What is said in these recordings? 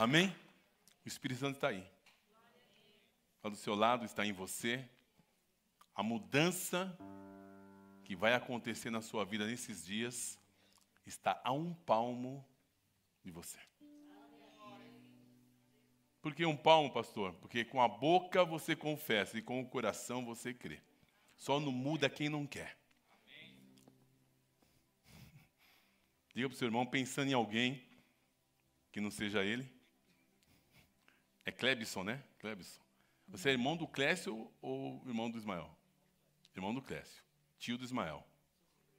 Amém? O Espírito Santo está aí. Está do seu lado, está em você. A mudança que vai acontecer na sua vida nesses dias está a um palmo de você. Por que um palmo, pastor? Porque com a boca você confessa e com o coração você crê. Só não muda quem não quer. Diga para o seu irmão, pensando em alguém que não seja ele. É Clebson, né? Clebson. Você é irmão do Clécio ou irmão do Ismael? Irmão do Clécio. Tio do Ismael.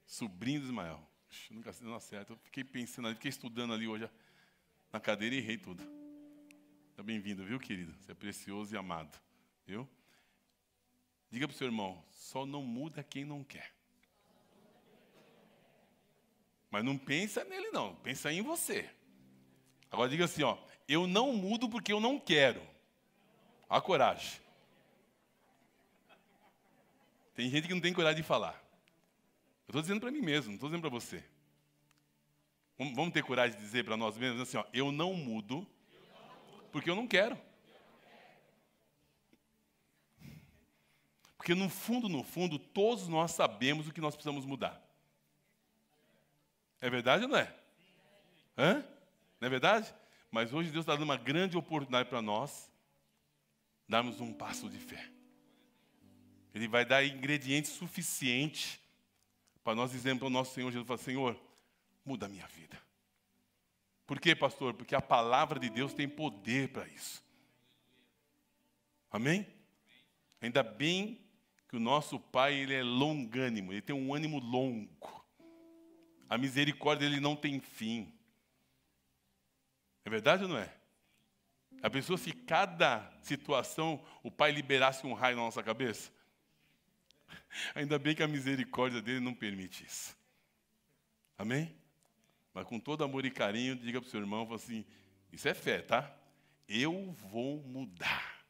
Sobrinho do Ismael. Nunca não acerto. Eu fiquei pensando ali, fiquei estudando ali hoje na cadeira e errei tudo. Está bem-vindo, viu, querido? Você é precioso e amado. Viu? Diga para o seu irmão, só não muda quem não quer. Mas não pensa nele, não. Pensa em você. Agora diga assim, ó. Eu não mudo porque eu não quero. A coragem. Tem gente que não tem coragem de falar. Eu estou dizendo para mim mesmo, não estou dizendo para você. Vamos ter coragem de dizer para nós mesmos assim, ó. Eu não mudo porque eu não quero. Porque no fundo, todos nós sabemos o que nós precisamos mudar. É verdade ou não é? Hã? Não é verdade? Mas hoje Deus está dando uma grande oportunidade para nós darmos um passo de fé. Ele vai dar ingredientes suficientes para nós dizermos para o nosso Senhor Jesus, Senhor, muda a minha vida. Por quê, pastor? Porque a palavra de Deus tem poder para isso. Amém? Ainda bem que o nosso Pai, ele é longânimo, ele tem um ânimo longo. A misericórdia dele não tem fim. É verdade ou não é? A pessoa, se cada situação o Pai liberasse um raio na nossa cabeça, ainda bem que a misericórdia dele não permite isso. Amém? Mas com todo amor e carinho, diga para o seu irmão, fala assim, isso é fé, tá? Eu vou mudar.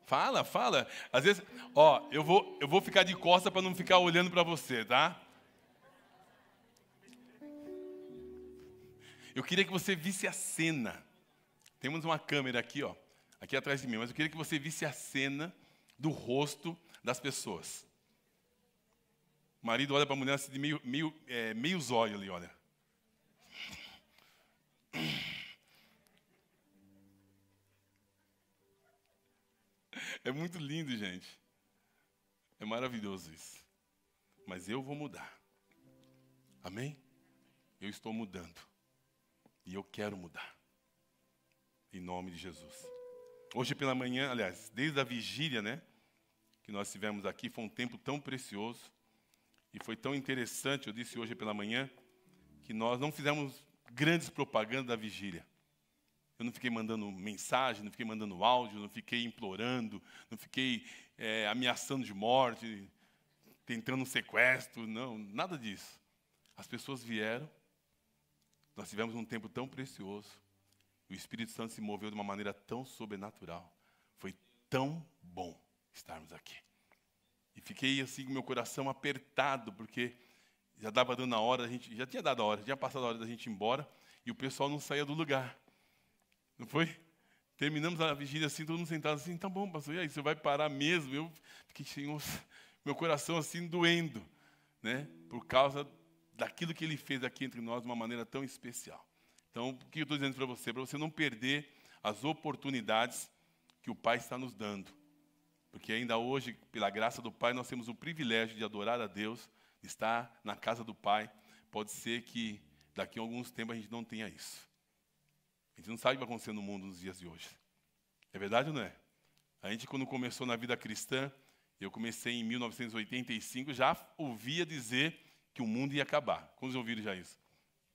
Fala. Às vezes, ó, eu vou ficar de costas para não ficar olhando para você, tá? Eu queria que você visse a cena. Temos uma câmera aqui, ó, aqui atrás de mim, mas eu queria que você visse a cena do rosto das pessoas. O marido olha para a mulher assim de meio zóio ali, olha. É muito lindo, gente. É maravilhoso isso. Mas eu vou mudar. Amém? Eu estou mudando. E eu quero mudar. Em nome de Jesus. Hoje pela manhã, aliás, desde a vigília, né, que nós tivemos aqui, foi um tempo tão precioso. E foi tão interessante, eu disse hoje pela manhã, que nós não fizemos grandes propagandas da vigília. Eu não fiquei mandando mensagem, não fiquei mandando áudio, não fiquei implorando, não fiquei ameaçando de morte, tentando um sequestro, não, nada disso. As pessoas vieram, nós tivemos um tempo tão precioso, o Espírito Santo se moveu de uma maneira tão sobrenatural. Foi tão bom estarmos aqui. E fiquei assim com meu coração apertado, porque já estava dando a hora, já tinha dado a hora, já tinha passado a hora da gente ir embora, e o pessoal não saía do lugar. Não foi? Terminamos a vigília assim, todo mundo sentado assim, tá bom, pastor, e aí, você vai parar mesmo? Eu fiquei, Senhor, meu coração assim doendo, né? Por causa daquilo que Ele fez aqui entre nós de uma maneira tão especial. Então, o que eu estou dizendo para você? Para você não perder as oportunidades que o Pai está nos dando. Porque ainda hoje, pela graça do Pai, nós temos o privilégio de adorar a Deus, de estar na casa do Pai. Pode ser que daqui a alguns tempos a gente não tenha isso. A gente não sabe o que vai acontecer no mundo nos dias de hoje. É verdade ou não é? A gente, quando começou na vida cristã, eu comecei em 1985, já ouvia dizer que o mundo ia acabar. Quantos ouviram já isso?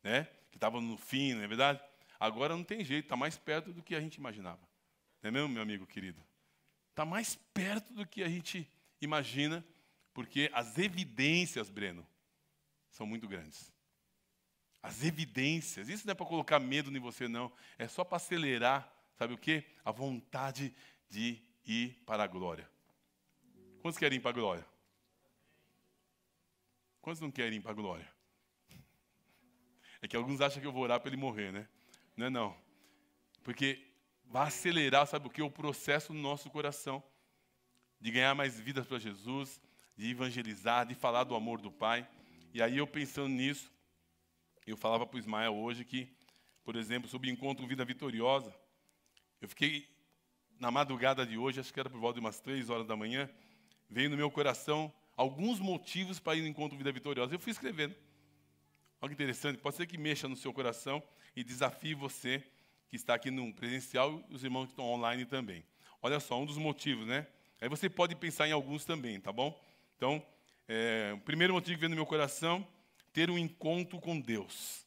Né? Que estava no fim, não é verdade? Agora não tem jeito, está mais perto do que a gente imaginava. Não é mesmo, meu amigo querido? Está mais perto do que a gente imagina, porque as evidências, Breno, são muito grandes. As evidências, isso não é para colocar medo em você, não. É só para acelerar, sabe o quê? A vontade de ir para a glória. Quantos querem ir para a glória? Quantos não querem ir para a glória? É que alguns acham que eu vou orar para ele morrer, né? Não é não. Porque vai acelerar, sabe o quê? O processo no nosso coração. De ganhar mais vidas para Jesus, de evangelizar, de falar do amor do Pai. E aí eu pensando nisso, eu falava para o Ismael hoje que, por exemplo, sobre o encontro Vida Vitoriosa, eu fiquei na madrugada de hoje, acho que era por volta de umas 3 horas da manhã, veio no meu coração alguns motivos para ir no encontro Vida Vitoriosa. Eu fui escrevendo. Olha que interessante, pode ser que mexa no seu coração e desafie você que está aqui no presencial e os irmãos que estão online também. Olha só, um dos motivos, né? Aí você pode pensar em alguns também, tá bom? Então, o primeiro motivo que veio no meu coração, ter um encontro com Deus.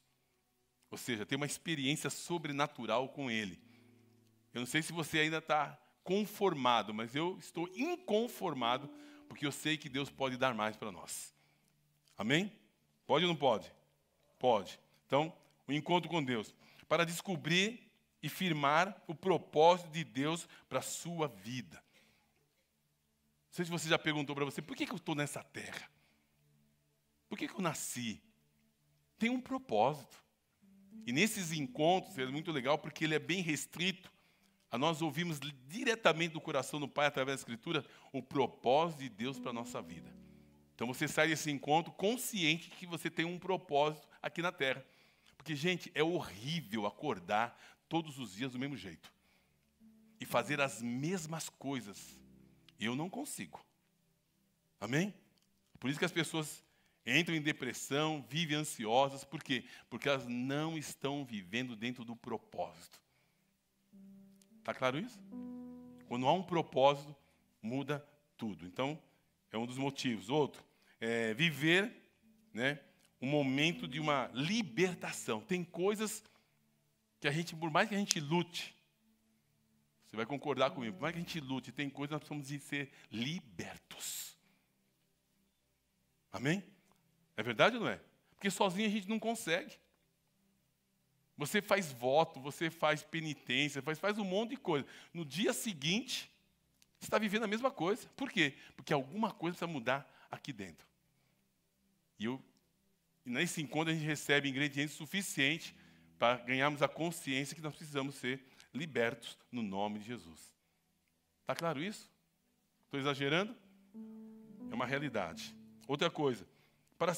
Ou seja, ter uma experiência sobrenatural com Ele. Eu não sei se você ainda está conformado, mas eu estou inconformado, porque eu sei que Deus pode dar mais para nós. Amém? Pode ou não pode? Pode. Então, o encontro com Deus. Para descobrir e firmar o propósito de Deus para a sua vida. Não sei se você já perguntou para você, por que eu estou nessa terra? Por que eu nasci? Tem um propósito. E nesses encontros, é muito legal, porque ele é bem restrito. A nós ouvimos diretamente do coração do Pai, através da Escritura, o propósito de Deus para a nossa vida. Então você sai desse encontro consciente de que você tem um propósito aqui na terra. Porque, gente, é horrível acordar todos os dias do mesmo jeito. E fazer as mesmas coisas. Eu não consigo. Amém? Por isso que as pessoas entram em depressão, vivem ansiosas. Por quê? Porque elas não estão vivendo dentro do propósito. Está claro isso? Quando há um propósito, muda tudo. Então, é um dos motivos. Outro, viver, né, um momento de uma libertação. Tem coisas que a gente, por mais que a gente lute, você vai concordar comigo, por mais que a gente lute, tem coisas que nós precisamos de ser libertos. Amém? É verdade ou não é? Porque sozinho a gente não consegue. Você faz voto, você faz penitência, faz um monte de coisa. No dia seguinte, você está vivendo a mesma coisa. Por quê? Porque alguma coisa precisa mudar aqui dentro. E nesse encontro a gente recebe ingredientes suficientes para ganharmos a consciência que nós precisamos ser libertos no nome de Jesus. Está claro isso? Estou exagerando? É uma realidade. Outra coisa, para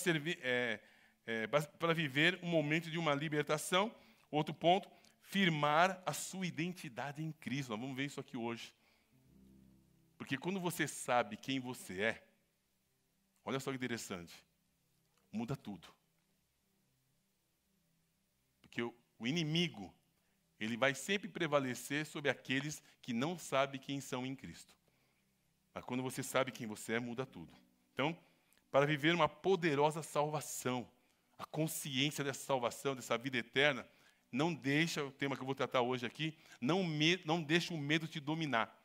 viver um momento de uma libertação, outro ponto, firmar a sua identidade em Cristo. Nós vamos ver isso aqui hoje. Porque quando você sabe quem você é, olha só que interessante, muda tudo. Porque o inimigo, ele vai sempre prevalecer sobre aqueles que não sabem quem são em Cristo. Mas quando você sabe quem você é, muda tudo. Então, para viver uma poderosa salvação, a consciência dessa salvação, dessa vida eterna, não deixa, o tema que eu vou tratar hoje aqui, não deixa o medo te dominar.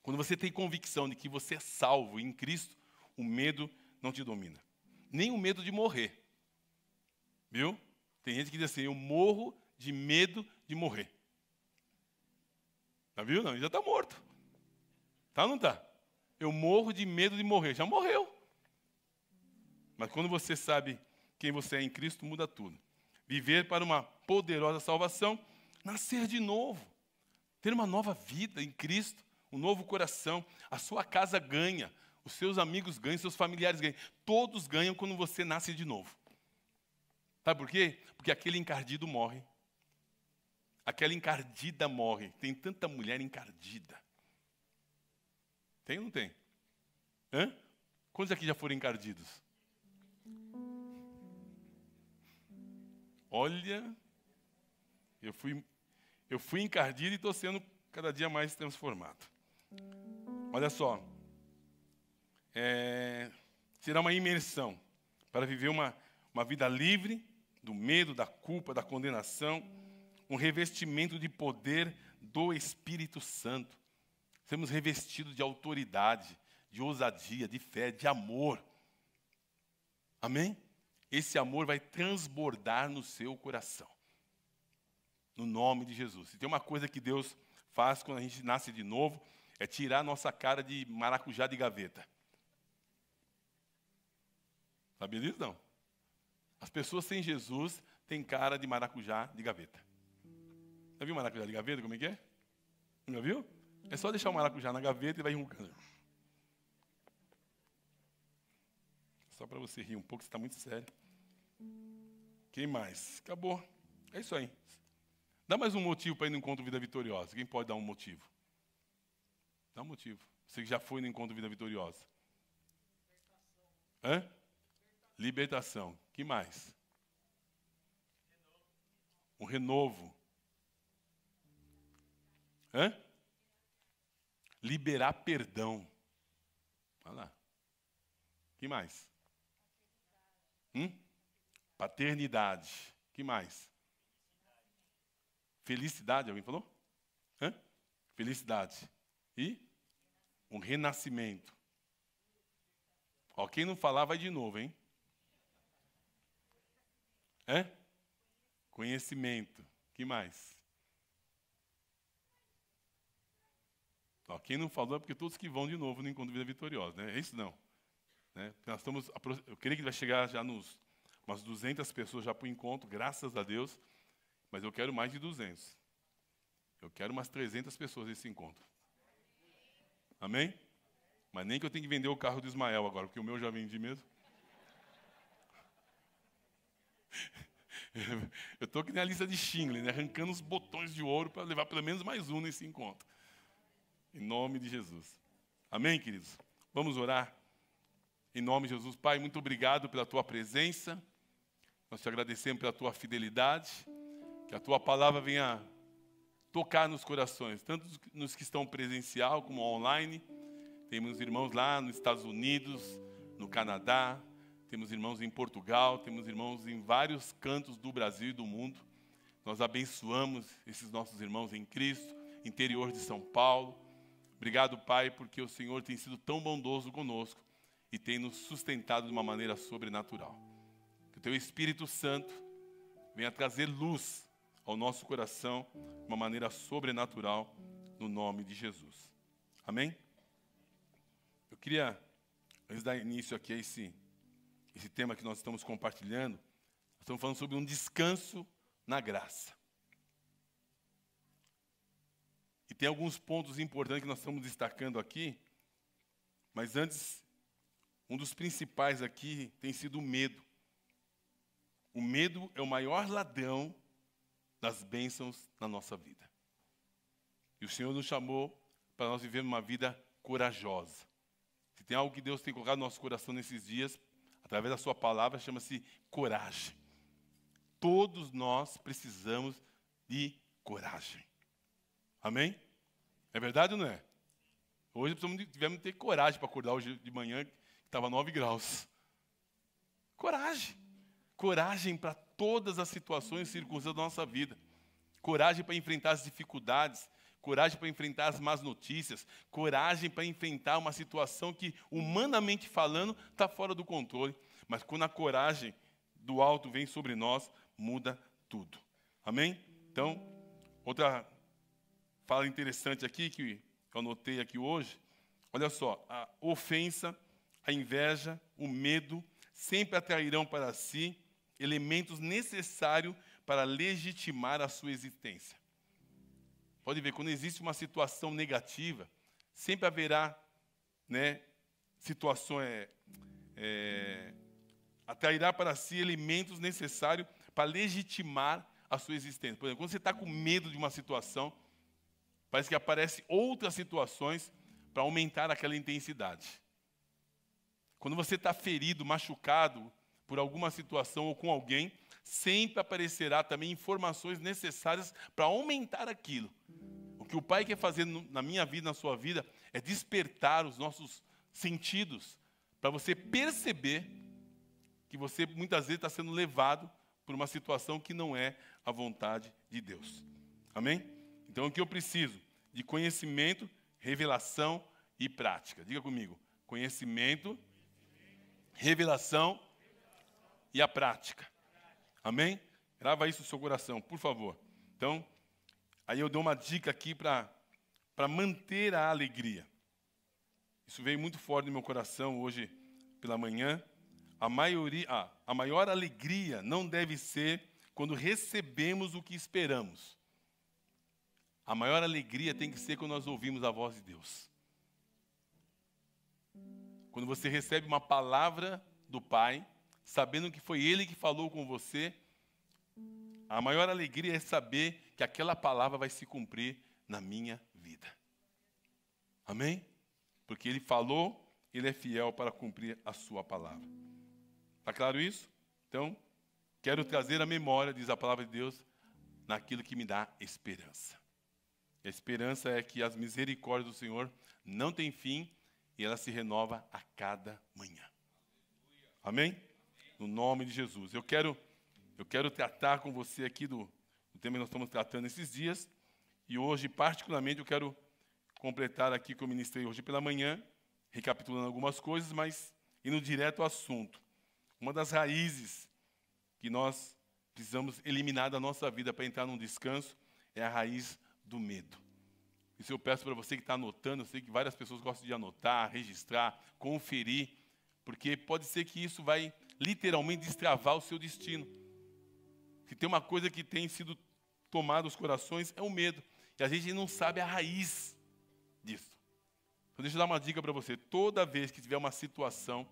Quando você tem convicção de que você é salvo em Cristo, o medo não te domina. Nem o medo de morrer. Viu? Tem gente que diz assim, eu morro de medo de morrer. Tá viu? Não, ele já está morto. Tá ou não está? Eu morro de medo de morrer. Já morreu. Mas quando você sabe quem você é em Cristo, muda tudo. Viver para uma poderosa salvação, nascer de novo. Ter uma nova vida em Cristo, um novo coração. A sua casa ganha, os seus amigos ganham, seus familiares ganham. Todos ganham quando você nasce de novo. Sabe por quê? Porque aquele encardido morre. Aquela encardida morre. Tem tanta mulher encardida. Tem ou não tem? Hã? Quantos aqui já foram encardidos? Olha, eu fui encardido e estou sendo cada dia mais transformado. Olha só, será uma imersão para viver uma vida livre do medo, da culpa, da condenação, um revestimento de poder do Espírito Santo. Sermos revestidos de autoridade, de ousadia, de fé, de amor. Amém? Esse amor vai transbordar no seu coração. No nome de Jesus. E tem uma coisa que Deus faz quando a gente nasce de novo, é tirar a nossa cara de maracujá de gaveta. Sabia disso, não? As pessoas sem Jesus tem cara de maracujá de gaveta. Já viu maracujá de gaveta, como é que é? Já viu? É só deixar o maracujá na gaveta e vai enrugando. Só para você rir um pouco, você está muito sério. Quem mais? Acabou. É isso aí. Dá mais um motivo para ir no Encontro Vida Vitoriosa. Quem pode dar um motivo? Dá um motivo. Você que já foi no Encontro Vida Vitoriosa. Hã? Libertação. Que mais? Um renovo. Hã? Liberar perdão. Olha lá. Que mais? Paternidade. Que mais? Felicidade, alguém falou? Hã? Felicidade. E um renascimento. Ó, quem não falar vai de novo, hein? Hã? Conhecimento. Que mais? Ó, quem não falou é porque todos que vão de novo no Encontro Vida Vitoriosa, né? É isso não. Né? Nós estamos, eu creio que vai chegar já umas 200 pessoas já para o encontro, graças a Deus. Mas eu quero mais de 200. Eu quero umas 300 pessoas nesse encontro. Amém? Mas nem que eu tenha que vender o carro do Ismael agora, porque o meu já vendi mesmo. Eu estou aqui na lista de Schindler, né, arrancando os botões de ouro para levar pelo menos mais um nesse encontro. Em nome de Jesus. Amém, queridos? Vamos orar? Em nome de Jesus. Pai, muito obrigado pela tua presença. Nós te agradecemos pela tua fidelidade. Que a tua palavra venha tocar nos corações, tanto nos que estão presencial como online. Temos irmãos lá nos Estados Unidos, no Canadá, temos irmãos em Portugal, temos irmãos em vários cantos do Brasil e do mundo. Nós abençoamos esses nossos irmãos em Cristo, interior de São Paulo. Obrigado, Pai, porque o Senhor tem sido tão bondoso conosco e tem nos sustentado de uma maneira sobrenatural. Que o teu Espírito Santo venha trazer luz ao nosso coração de uma maneira sobrenatural, no nome de Jesus. Amém? Eu queria, antes de dar início aqui a esse tema que nós estamos compartilhando, nós estamos falando sobre um descanso na graça. E tem alguns pontos importantes que nós estamos destacando aqui, mas antes, um dos principais aqui tem sido o medo. O medo é o maior ladrão das bênçãos na nossa vida. E o Senhor nos chamou para nós vivermos uma vida corajosa. Se tem algo que Deus tem colocado no nosso coração nesses dias, através da sua palavra, chama-se coragem. Todos nós precisamos de coragem. Amém? É verdade ou não é? Hoje tivemos que ter coragem para acordar hoje de manhã, que estava 9 graus. Coragem. Coragem para todas as situações e circunstâncias da nossa vida. Coragem para enfrentar as dificuldades. Coragem para enfrentar as más notícias. Coragem para enfrentar uma situação que, humanamente falando, está fora do controle. Mas quando a coragem do alto vem sobre nós, muda tudo. Amém? Então, outra fala interessante aqui, que eu anotei aqui hoje. Olha só, a ofensa, a inveja, o medo, sempre atrairão para si elementos necessários para legitimar a sua existência. Pode ver, quando existe uma situação negativa, sempre haverá, né, situações, atrairá para si elementos necessários para legitimar a sua existência. Por exemplo, quando você está com medo de uma situação, parece que aparecem outras situações para aumentar aquela intensidade. Quando você está ferido, machucado por alguma situação ou com alguém, sempre aparecerá também informações necessárias para aumentar aquilo. O que o Pai quer fazer na minha vida, na sua vida, é despertar os nossos sentidos para você perceber que você muitas vezes está sendo levado por uma situação que não é a vontade de Deus. Amém? Então, o que eu preciso? De conhecimento, revelação e prática. Diga comigo. Conhecimento, revelação e a prática. Amém? Grava isso no seu coração, por favor. Então, aí eu dou uma dica aqui para manter a alegria. Isso veio muito forte no meu coração hoje pela manhã. A maior alegria não deve ser quando recebemos o que esperamos. A maior alegria tem que ser quando nós ouvimos a voz de Deus. Quando você recebe uma palavra do Pai, sabendo que foi Ele que falou com você, a maior alegria é saber que aquela palavra vai se cumprir na minha vida. Amém? Porque Ele falou, Ele é fiel para cumprir a sua palavra. Está claro isso? Então, quero trazer a memória, diz a palavra de Deus, naquilo que me dá esperança. A esperança é que as misericórdias do Senhor não têm fim e ela se renova a cada manhã. Amém? No nome de Jesus. Eu quero tratar com você aqui do tema que nós estamos tratando esses dias. E hoje, particularmente, eu quero completar aqui que eu ministrei hoje pela manhã, recapitulando algumas coisas, mas indo direto ao assunto. Uma das raízes que nós precisamos eliminar da nossa vida para entrar num descanso é a raiz do medo. Isso eu peço para você que está anotando, eu sei que várias pessoas gostam de anotar, registrar, conferir, porque pode ser que isso vai literalmente destravar o seu destino. Se tem uma coisa que tem sido tomada os corações, é o medo. E a gente não sabe a raiz disso. Então deixa eu dar uma dica para você. Toda vez que tiver uma situação,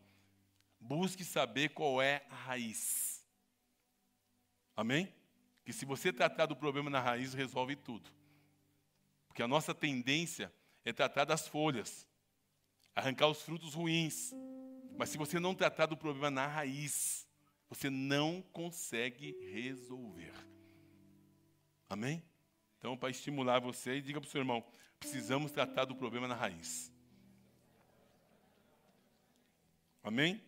busque saber qual é a raiz. Amém? Que se você tratar do problema na raiz, resolve tudo. Porque a nossa tendência é tratar das folhas, arrancar os frutos ruins. Mas se você não tratar do problema na raiz, você não consegue resolver. Amém? Então, para estimular você, diga para o seu irmão, precisamos tratar do problema na raiz. Amém?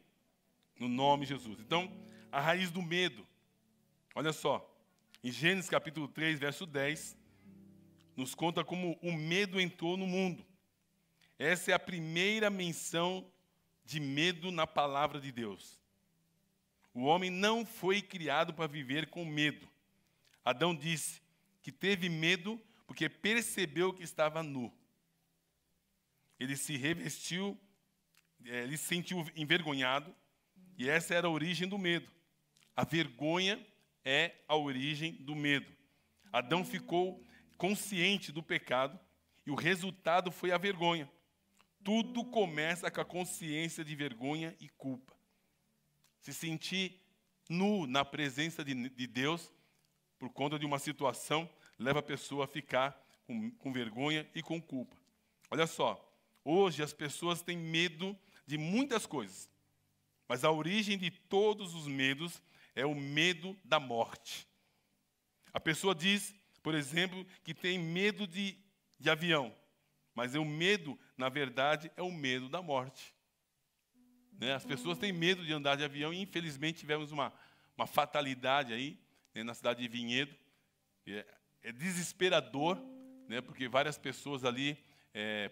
No nome de Jesus. Então, a raiz do medo. Olha só, em Gênesis capítulo 3, verso 10, nos conta como o medo entrou no mundo. Essa é a primeira menção de medo na palavra de Deus. O homem não foi criado para viver com medo. Adão disse que teve medo porque percebeu que estava nu. Ele se revestiu, ele se sentiu envergonhado, e essa era a origem do medo. A vergonha é a origem do medo. Adão ficou consciente do pecado e o resultado foi a vergonha. Tudo começa com a consciência de vergonha e culpa. Se sentir nu na presença de Deus, por conta de uma situação, leva a pessoa a ficar com vergonha e com culpa. Olha só, hoje as pessoas têm medo de muitas coisas, mas a origem de todos os medos é o medo da morte. A pessoa diz, por exemplo, que tem medo de avião, mas o medo, na verdade, é o medo da morte. Né? As pessoas têm medo de andar de avião e, infelizmente, tivemos uma fatalidade aí, né, na cidade de Vinhedo. É desesperador, né, porque várias pessoas ali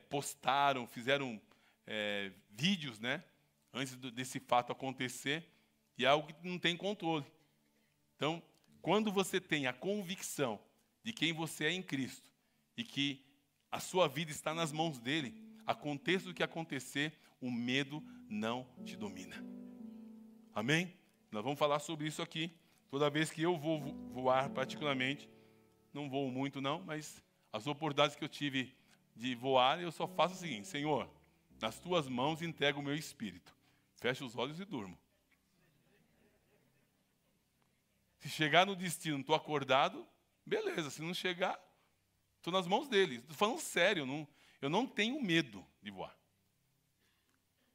postaram, fizeram vídeos, né, antes desse fato acontecer, e é algo que não tem controle. Então, quando você tem a convicção de quem você é em Cristo e que a sua vida está nas mãos dele, aconteça o que acontecer, o medo não te domina. Amém? Nós vamos falar sobre isso aqui. Toda vez que eu vou voar, particularmente, não voo muito não, mas as oportunidades que eu tive de voar, eu só faço o seguinte: Senhor, nas tuas mãos entrego o meu espírito. Fecho os olhos e durmo. Se chegar no destino, estou acordado, beleza. Se não chegar, estou nas mãos dele. Estou falando sério, eu não tenho medo de voar.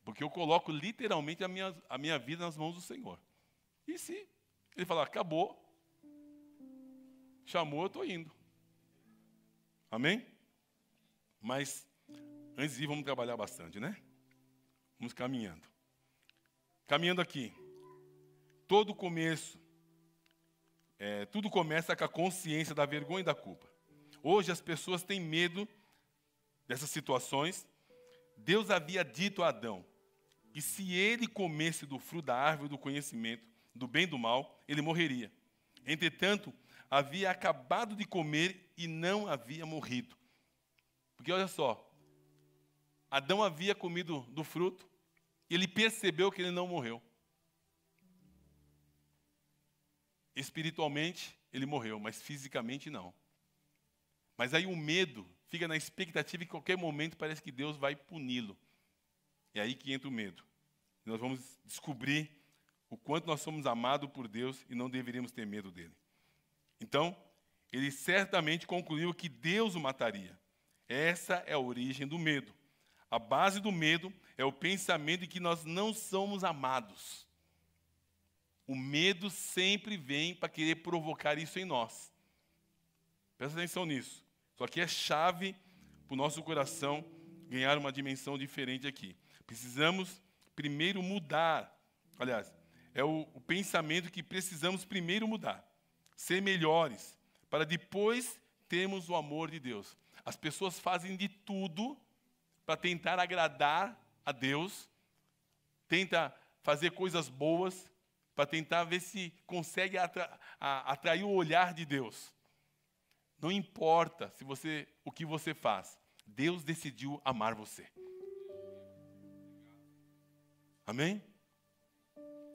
Porque eu coloco literalmente a minha vida nas mãos do Senhor. E se ele falar, acabou, chamou, eu estou indo. Amém? Mas, antes de ir, vamos trabalhar bastante, né? Vamos caminhando. Caminhando aqui. Todo começo, tudo começa com a consciência da vergonha e da culpa. Hoje as pessoas têm medo dessas situações. Deus havia dito a Adão que se ele comesse do fruto da árvore do conhecimento, do bem e do mal, ele morreria. Entretanto, havia acabado de comer e não havia morrido. Porque olha só, Adão havia comido do fruto e ele percebeu que ele não morreu. espiritualmente ele morreu, mas fisicamente não. Mas aí o medo fica na expectativa que em qualquer momento parece que Deus vai puni-lo. É aí que entra o medo. Nós vamos descobrir o quanto nós somos amados por Deus e não deveríamos ter medo dele. Então, ele certamente concluiu que Deus o mataria. Essa é a origem do medo. A base do medo é o pensamento de que nós não somos amados. O medo sempre vem para querer provocar isso em nós. Presta atenção nisso. Isso aqui é chave para o nosso coração ganhar uma dimensão diferente aqui. Precisamos primeiro mudar. Aliás, é o pensamento que precisamos primeiro mudar. Ser melhores, para depois termos o amor de Deus. As pessoas fazem de tudo para tentar agradar a Deus, tenta fazer coisas boas, para tentar ver se consegue atrair o olhar de Deus. Não importa o que você faz, Deus decidiu amar você. Amém?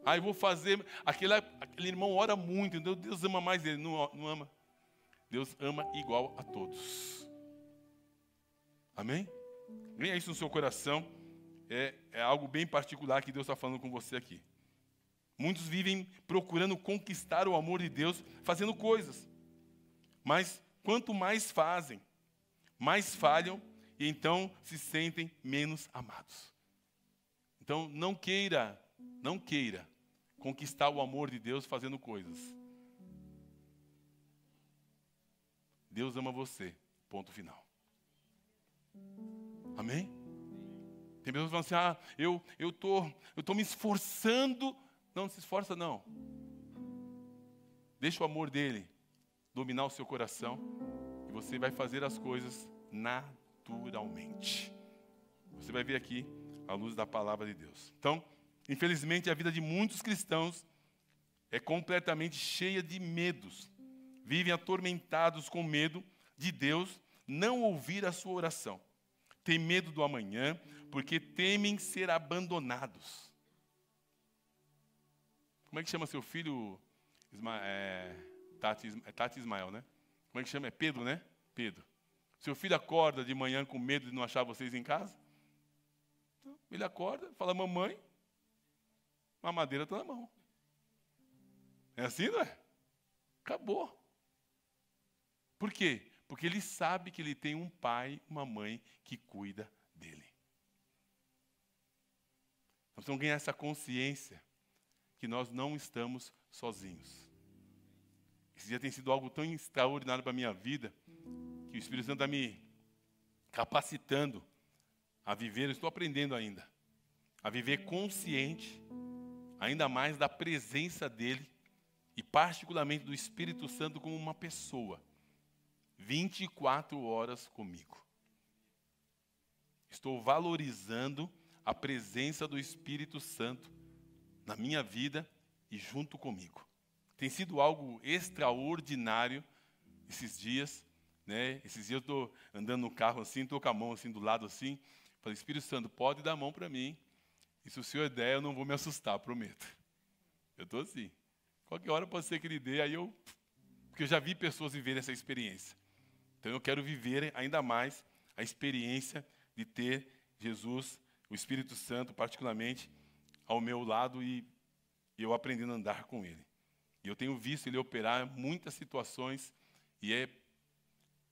Eu vou fazer... Aquele irmão ora muito, então Deus ama mais ele. Não ama. Deus ama igual a todos. Amém? Venha isso no seu coração. É algo bem particular que Deus está falando com você aqui. Muitos vivem procurando conquistar o amor de Deus, fazendo coisas. Mas quanto mais fazem, mais falham e então se sentem menos amados. Então não queira conquistar o amor de Deus fazendo coisas. Deus ama você, ponto final. Amém? Tem pessoas que falam assim, eu tô me esforçando. Não se esforça não. Deixa o amor dele dominar o seu coração e você vai fazer as coisas naturalmente. Você vai ver aqui a luz da palavra de Deus. Então, infelizmente, a vida de muitos cristãos é completamente cheia de medos. Vivem atormentados com medo de Deus não ouvir a sua oração. Tem medo do amanhã, porque temem ser abandonados. Como é que chama seu filho? Tati Ismael, né? Como é que chama? É Pedro, né? Pedro. Seu filho acorda de manhã com medo de não achar vocês em casa? Ele acorda, fala, mamãe, a madeira está na mão. É assim, não é? Acabou. Por quê? Porque ele sabe que ele tem um pai, uma mãe que cuida dele. Nós precisamos ganhar essa consciência que nós não estamos sozinhos. Esse dia tem sido algo tão extraordinário para a minha vida, que o Espírito Santo está me capacitando a viver, eu estou aprendendo ainda, a viver consciente, ainda mais da presença dEle, e particularmente do Espírito Santo como uma pessoa, 24 horas comigo. Estou valorizando a presença do Espírito Santo na minha vida e junto comigo. Tem sido algo extraordinário esses dias, né? Esses dias eu estou andando no carro assim, estou com a mão assim do lado assim, falei, Espírito Santo, pode dar a mão para mim, e se o Senhor der, eu não vou me assustar, prometo. Eu estou assim. Qualquer hora pode ser que Ele dê, porque eu já vi pessoas viverem essa experiência. Então eu quero viver ainda mais a experiência de ter Jesus, o Espírito Santo particularmente, ao meu lado e eu aprendendo a andar com Ele. E eu tenho visto Ele operar em muitas situações e é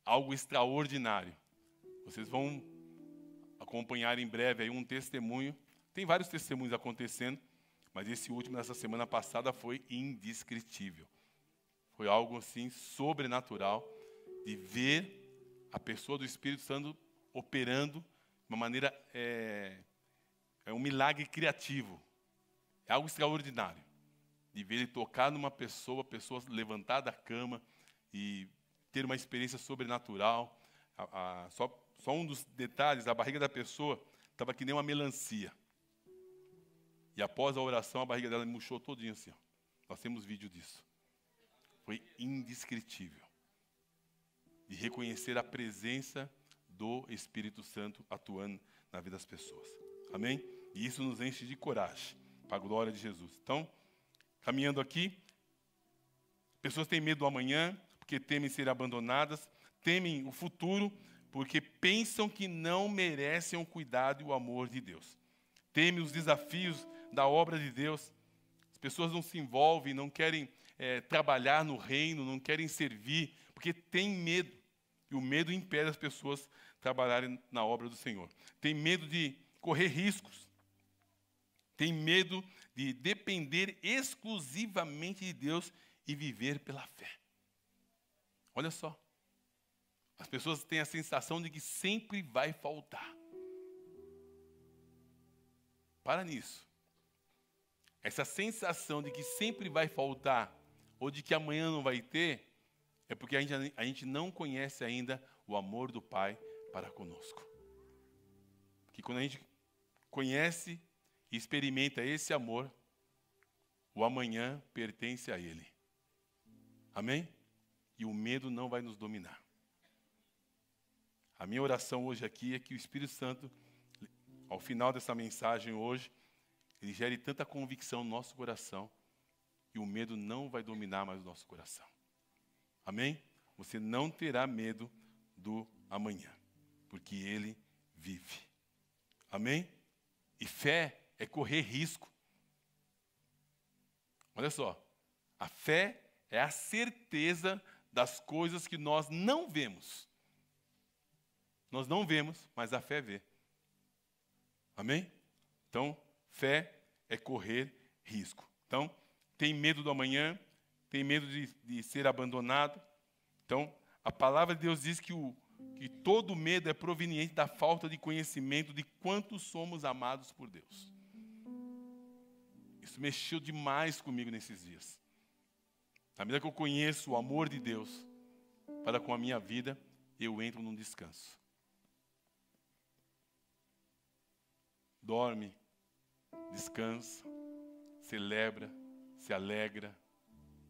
algo extraordinário. Vocês vão acompanhar em breve aí um testemunho. Tem vários testemunhos acontecendo, mas esse último dessa semana passada foi indescritível. Foi algo assim sobrenatural de ver a pessoa do Espírito Santo operando de uma maneira, é um milagre criativo. É algo extraordinário. De ver Ele tocar numa pessoa, a pessoa levantar da cama e ter uma experiência sobrenatural. Só um dos detalhes, a barriga da pessoa estava que nem uma melancia. E após a oração, a barriga dela murchou todinha assim. Ó. Nós temos vídeo disso. Foi indescritível. De reconhecer a presença do Espírito Santo atuando na vida das pessoas. Amém? E isso nos enche de coragem, para a glória de Jesus. Então, caminhando aqui, Pessoas têm medo do amanhã, porque temem ser abandonadas, temem o futuro, porque pensam que não merecem o cuidado e o amor de Deus. Temem os desafios da obra de Deus. As pessoas não se envolvem, não querem trabalhar no reino, não querem servir, porque têm medo. E o medo impede as pessoas trabalharem na obra do Senhor. Tem medo de correr riscos. Tem medo de depender exclusivamente de Deus e viver pela fé. Olha só. As pessoas têm a sensação de que sempre vai faltar. Para nisso. Essa sensação de que sempre vai faltar, ou de que amanhã não vai ter, é porque a gente não conhece ainda o amor do Pai para conosco. Porque quando a gente conhece e experimenta esse amor, o amanhã pertence a Ele. Amém? E o medo não vai nos dominar. A minha oração hoje aqui é que o Espírito Santo, ao final dessa mensagem hoje, ele gere tanta convicção no nosso coração que o medo não vai dominar mais o nosso coração. Amém? Você não terá medo do amanhã, porque Ele vive. Amém? E fé é correr risco. Olha só, a fé é a certeza das coisas que nós não vemos. Nós não vemos, mas a fé vê. Amém? Então, fé é correr risco. Então, tem medo do amanhã, tem medo de ser abandonado. Então, a palavra de Deus diz que todo medo é proveniente da falta de conhecimento de quanto somos amados por Deus. Isso mexeu demais comigo nesses dias. Na medida que eu conheço o amor de Deus para com a minha vida, eu entro num descanso. Dorme, descansa, celebra, se alegra,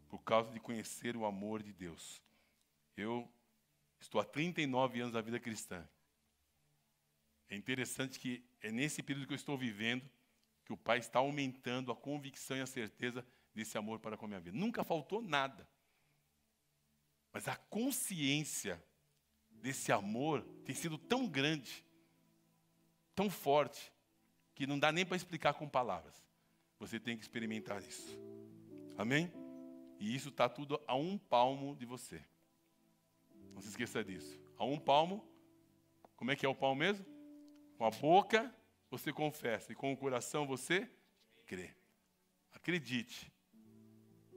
por causa de conhecer o amor de Deus. Eu estou há 39 anos da vida cristã. É interessante que é nesse período que eu estou vivendo que o Pai está aumentando a convicção e a certeza desse amor para com a minha vida. Nunca faltou nada. Mas a consciência desse amor tem sido tão grande, tão forte, que não dá nem para explicar com palavras. Você tem que experimentar isso. Amém? E isso está tudo a um palmo de você. Não se esqueça disso. A um palmo, como é que é o palmo mesmo? Com a boca você confessa e com o coração você crê. Acredite.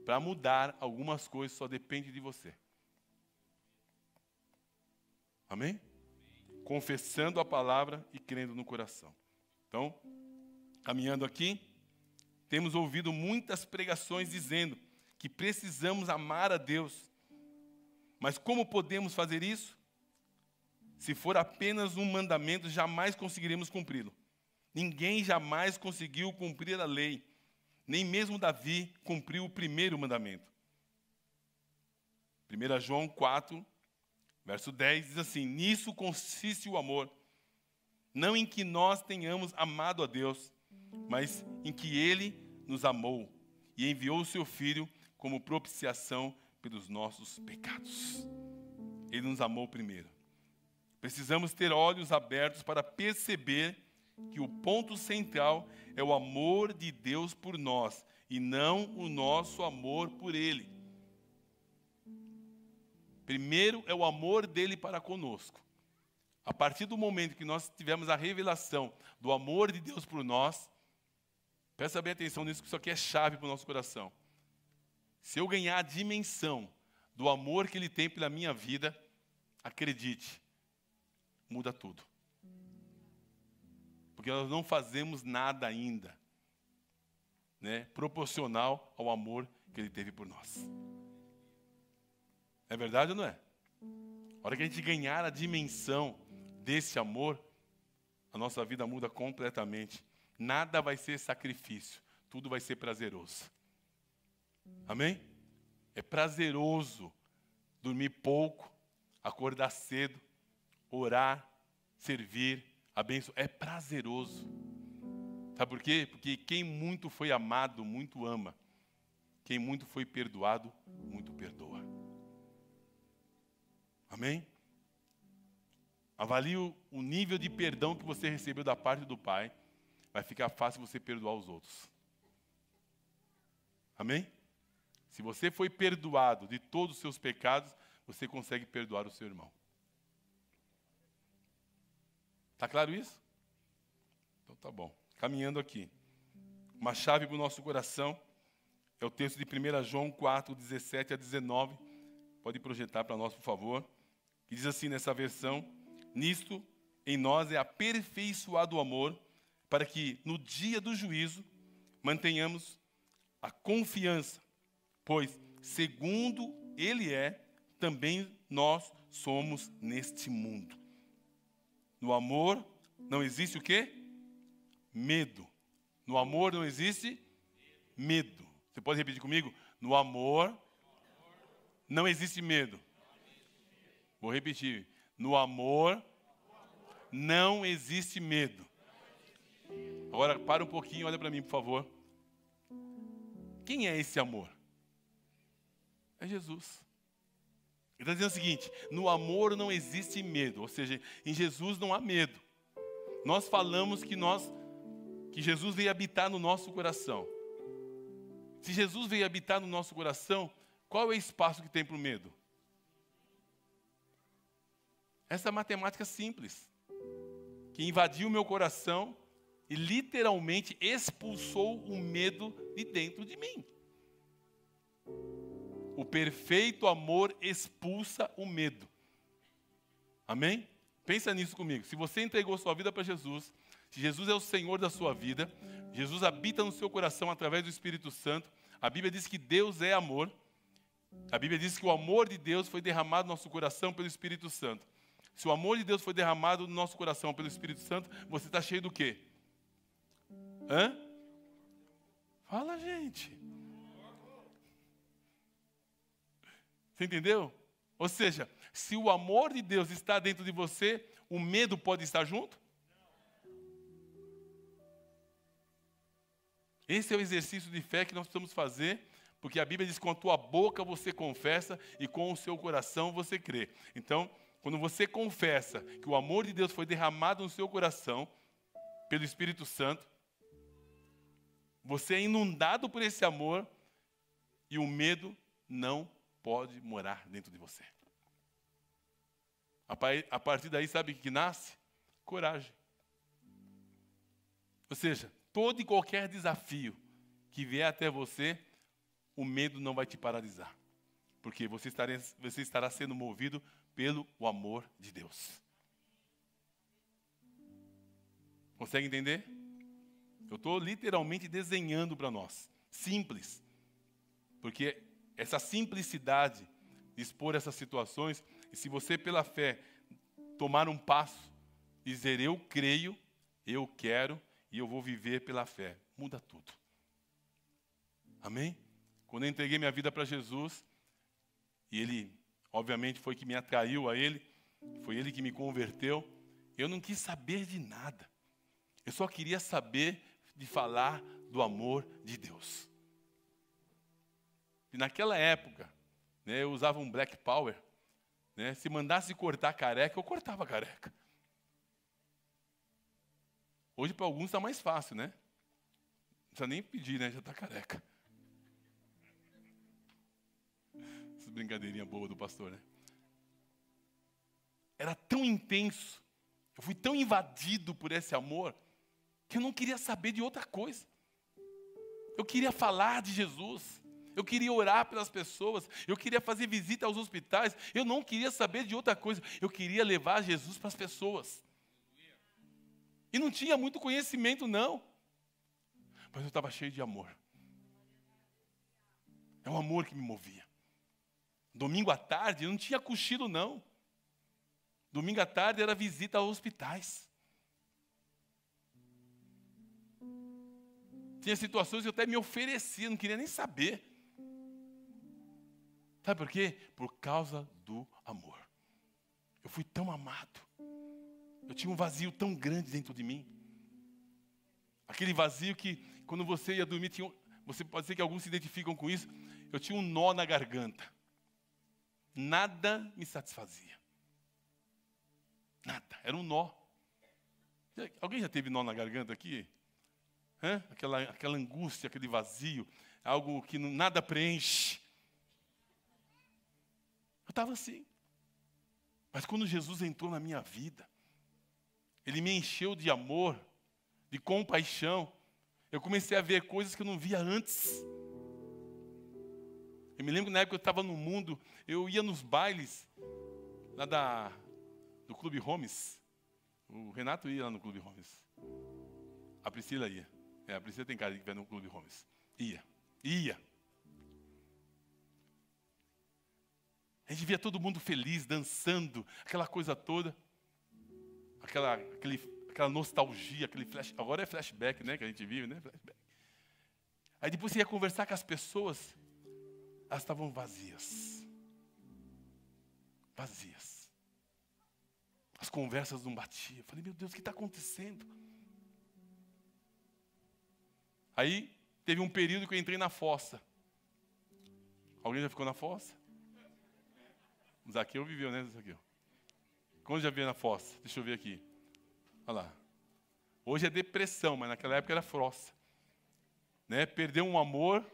Para mudar algumas coisas só depende de você. Amém? Confessando a palavra e crendo no coração. Então, caminhando aqui, temos ouvido muitas pregações dizendo que precisamos amar a Deus. Mas como podemos fazer isso? Se for apenas um mandamento, jamais conseguiremos cumpri-lo. Ninguém jamais conseguiu cumprir a lei. Nem mesmo Davi cumpriu o primeiro mandamento. 1 João 4, verso 10, diz assim: nisso consiste o amor. Não em que nós tenhamos amado a Deus, mas em que Ele nos amou e enviou o seu Filho como propiciação pelos nossos pecados. Ele nos amou primeiro. Precisamos ter olhos abertos para perceber que o ponto central é o amor de Deus por nós e não o nosso amor por Ele. Primeiro é o amor dele para conosco. A partir do momento que nós tivermos a revelação do amor de Deus por nós, presta bem atenção nisso, que isso aqui é chave para o nosso coração. Se eu ganhar a dimensão do amor que Ele tem pela minha vida, acredite, muda tudo. Porque nós não fazemos nada ainda, né, proporcional ao amor que Ele teve por nós. É verdade ou não é? A hora que a gente ganhar a dimensão desse amor, a nossa vida muda completamente. Nada vai ser sacrifício, tudo vai ser prazeroso. Amém? É prazeroso dormir pouco, acordar cedo, orar, servir, abençoar. É prazeroso. Sabe por quê? Porque quem muito foi amado, muito ama. quem muito foi perdoado, muito perdoa. Amém? Avalie o nível de perdão que você recebeu da parte do Pai. Vai ficar fácil você perdoar os outros. Amém? Se você foi perdoado de todos os seus pecados, você consegue perdoar o seu irmão. Está claro isso? Então tá bom. Caminhando aqui. Uma chave para o nosso coração é o texto de 1 João 4, 17 a 19. Pode projetar para nós, por favor. Que diz assim nessa versão: nisto em nós é aperfeiçoado o amor, para que no dia do juízo mantenhamos a confiança, pois segundo Ele é, também nós somos neste mundo. No amor não existe o quê? Medo. No amor não existe medo. Você pode repetir comigo? No amor não existe medo. Vou repetir. No amor não existe medo. Agora, para um pouquinho, olha para mim, por favor. Quem é esse amor? É Jesus. Ele está dizendo o seguinte: no amor não existe medo. Ou seja, em Jesus não há medo. Nós falamos que Jesus veio habitar no nosso coração. Se Jesus veio habitar no nosso coração, qual é o espaço que tem para o medo? Essa matemática simples, que invadiu o meu coração e literalmente expulsou o medo de dentro de mim. O perfeito amor expulsa o medo. Amém? Pensa nisso comigo. Se você entregou sua vida para Jesus, se Jesus é o Senhor da sua vida, Jesus habita no seu coração através do Espírito Santo, a Bíblia diz que Deus é amor. A Bíblia diz que o amor de Deus foi derramado no nosso coração pelo Espírito Santo. Se o amor de Deus foi derramado no nosso coração pelo Espírito Santo, você está cheio do quê? Hã? Fala, gente. Você entendeu? Ou seja, se o amor de Deus está dentro de você, o medo pode estar junto? Esse é o exercício de fé que nós precisamos fazer, porque a Bíblia diz que com a tua boca você confessa e com o seu coração você crê. Então, quando você confessa que o amor de Deus foi derramado no seu coração pelo Espírito Santo, você é inundado por esse amor e o medo não pode morar dentro de você. A partir daí, sabe o que nasce? Coragem. Ou seja, todo e qualquer desafio que vier até você, o medo não vai te paralisar. Porque você estará sendo movido pelo amor de Deus. Consegue entender? Eu estou literalmente desenhando para nós. Simples. Porque essa simplicidade de expor essas situações, e se você pela fé tomar um passo, dizer eu creio, eu quero e eu vou viver pela fé, muda tudo. Amém? Quando eu entreguei minha vida para Jesus, e Ele, obviamente, foi que me atraiu a Ele, foi Ele que me converteu, eu não quis saber de nada. Eu só queria saber de falar do amor de Deus. E naquela época, né, eu usava um Black Power, né, se mandasse cortar careca, eu cortava careca. Hoje para alguns está mais fácil, né? Não precisa nem pedir, né? Já está careca. Essa brincadeirinha boa do pastor, né? Era tão intenso, eu fui tão invadido por esse amor, que eu não queria saber de outra coisa. Eu queria falar de Jesus. Eu queria orar pelas pessoas, eu queria fazer visita aos hospitais, eu não queria saber de outra coisa, eu queria levar Jesus para as pessoas. E não tinha muito conhecimento, não. Mas eu estava cheio de amor. É um amor que me movia. Domingo à tarde, eu não tinha cochilo, não. Domingo à tarde era visita aos hospitais. Tinha situações que eu até me oferecia, não queria nem saber. Sabe por quê? Por causa do amor. Eu fui tão amado. Eu tinha um vazio tão grande dentro de mim. Aquele vazio que, quando você ia dormir, você pode ser que alguns se identificam com isso. Eu tinha um nó na garganta. Nada me satisfazia. Nada, era um nó. Alguém já teve nó na garganta aqui? Aquela angústia, aquele vazio, algo que nada preenche. Eu estava assim. Mas quando Jesus entrou na minha vida, Ele me encheu de amor, de compaixão. Eu comecei a ver coisas que eu não via antes. Eu me lembro que na época eu estava no mundo, eu ia nos bailes lá do Clube Homes. O Renato ia lá no Clube Homes. A Priscila ia. A Priscila tem cara de que vai no Clube Homes. Ia. A gente via todo mundo feliz, dançando, aquela coisa toda. Aquela nostalgia, aquele flash. Agora é flashback, né? Que a gente vive, né? Flashback. Aí depois você ia conversar com as pessoas, elas estavam vazias. Vazias. As conversas não batiam. Eu falei, meu Deus, o que está acontecendo? Aí teve um período que eu entrei na fossa. Alguém já ficou na fossa? Zaqueu viveu, né, Zaqueu? Quando já veio na fossa? Deixa eu ver aqui. Olha lá. Hoje é depressão, mas naquela época era fossa. Né? Perdeu um amor,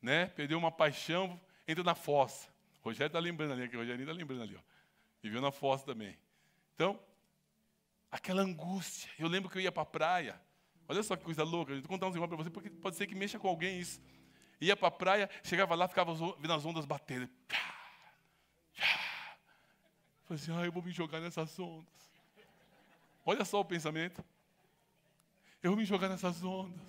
né? Perdeu uma paixão, entra na fossa. O Rogério está lembrando ali, o Rogério está lembrando ali. Ó. Viveu na fossa também. Então, aquela angústia. Eu lembro que eu ia para a praia. Olha só que coisa louca. Eu vou contar um negócio para você, porque pode ser que mexa com alguém isso. Ia para a praia, chegava lá, ficava vendo as ondas batendo. Falei assim, eu vou me jogar nessas ondas. Olha só o pensamento. Eu vou me jogar nessas ondas.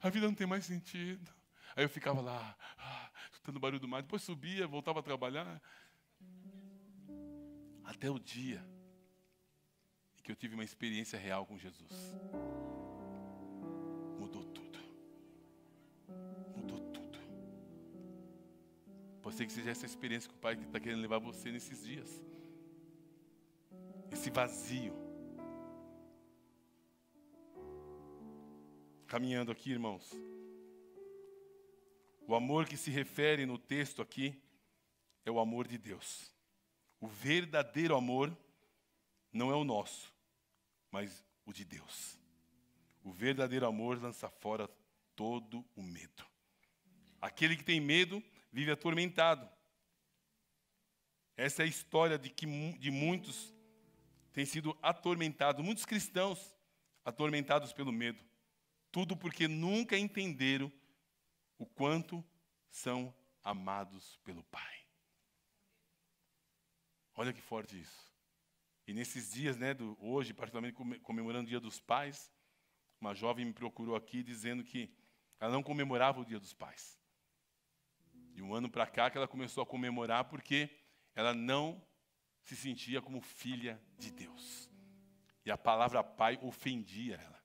A vida não tem mais sentido. Aí eu ficava lá, escutando o barulho do mar. Depois subia, voltava a trabalhar. Até o dia em que eu tive uma experiência real com Jesus. Mudou tudo. Mudou tudo. Pode ser que seja essa experiência que o Pai está querendo levar você nesses dias. Esse vazio. Caminhando aqui, irmãos. O amor que se refere no texto aqui é o amor de Deus. O verdadeiro amor não é o nosso, mas o de Deus. O verdadeiro amor lança fora todo o medo. Aquele que tem medo vive atormentado. Essa é a história de muitos têm sido atormentados, muitos cristãos atormentados pelo medo. Tudo porque nunca entenderam o quanto são amados pelo Pai. Olha que forte isso. E nesses dias, né, hoje, particularmente comemorando o Dia dos Pais, uma jovem me procurou aqui dizendo que ela não comemorava o Dia dos Pais. De um ano para cá que ela começou a comemorar porque ela não se sentia como filha de Deus. E a palavra pai ofendia ela.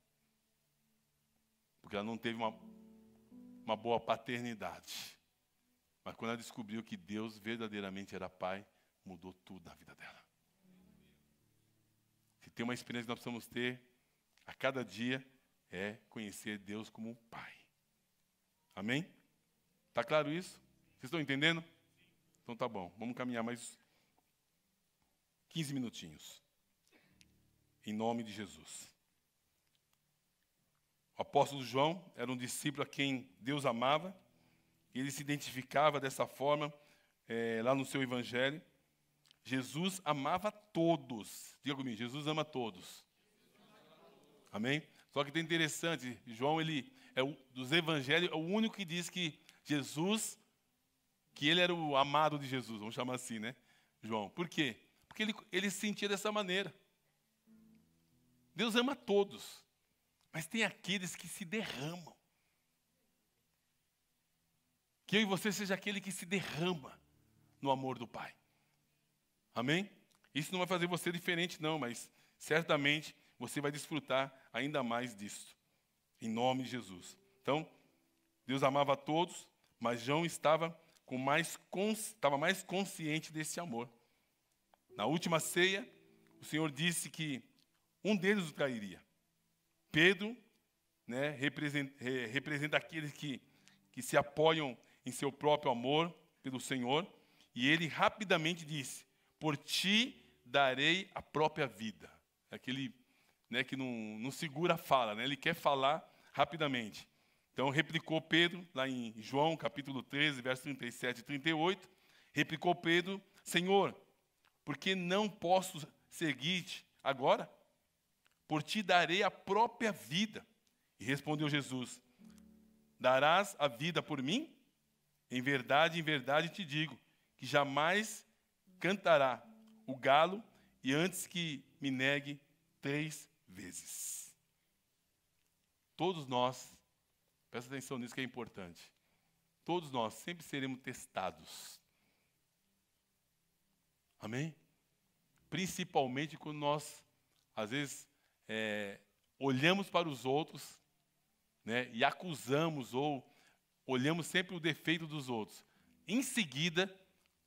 Porque ela não teve uma boa paternidade. Mas quando ela descobriu que Deus verdadeiramente era pai, mudou tudo na vida dela. Se tem uma experiência que nós precisamos ter a cada dia, é conhecer Deus como um pai. Amém? Está claro isso? Vocês estão entendendo? Então tá bom, vamos caminhar mais 15 minutinhos. Em nome de Jesus. O apóstolo João era um discípulo a quem Deus amava. E ele se identificava dessa forma lá no seu evangelho. Jesus amava todos. Diga comigo, Jesus ama todos. Amém? Só que tem interessante, João, ele dos evangelhos, é o único que diz que Jesus, que ele era o amado de Jesus, vamos chamar assim, né? João. Por quê? Porque ele se sentia dessa maneira. Deus ama todos. Mas tem aqueles que se derramam. Que eu e você seja aquele que se derrama no amor do Pai. Amém? Isso não vai fazer você diferente, não, mas certamente você vai desfrutar ainda mais disso. Em nome de Jesus. Então, Deus amava a todos, mas João estava mais consciente desse amor. Na última ceia, o Senhor disse que um deles o trairia. Pedro né, representa aqueles que se apoiam em seu próprio amor pelo Senhor. E ele rapidamente disse: por ti darei a própria vida. Aquele, né, que não segura a fala, né? Ele quer falar rapidamente. Então, replicou Pedro, lá em João, capítulo 13, versos 37 e 38, replicou Pedro: Senhor, por que não posso seguir-te agora? Por ti darei a própria vida. E respondeu Jesus: darás a vida por mim? Em verdade te digo, que jamais cantará o galo e antes que me negue 3 vezes. Todos nós, presta atenção nisso que é importante, todos nós sempre seremos testados. Amém? Principalmente quando nós, às vezes, olhamos para os outros, né, e acusamos ou olhamos sempre o defeito dos outros. Em seguida,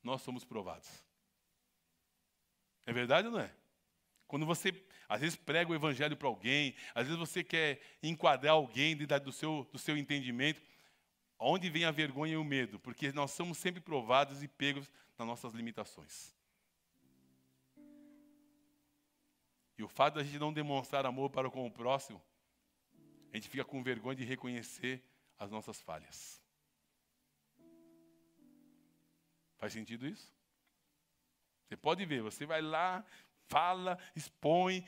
nós somos provados. É verdade ou não é? Quando você, às vezes, prega o evangelho para alguém, às vezes você quer enquadrar alguém do seu entendimento, onde vem a vergonha e o medo? Porque nós somos sempre provados e pegos nas nossas limitações. E o fato de a gente não demonstrar amor para com o próximo, a gente fica com vergonha de reconhecer as nossas falhas. Faz sentido isso? Você pode ver, você vai lá, fala, expõe,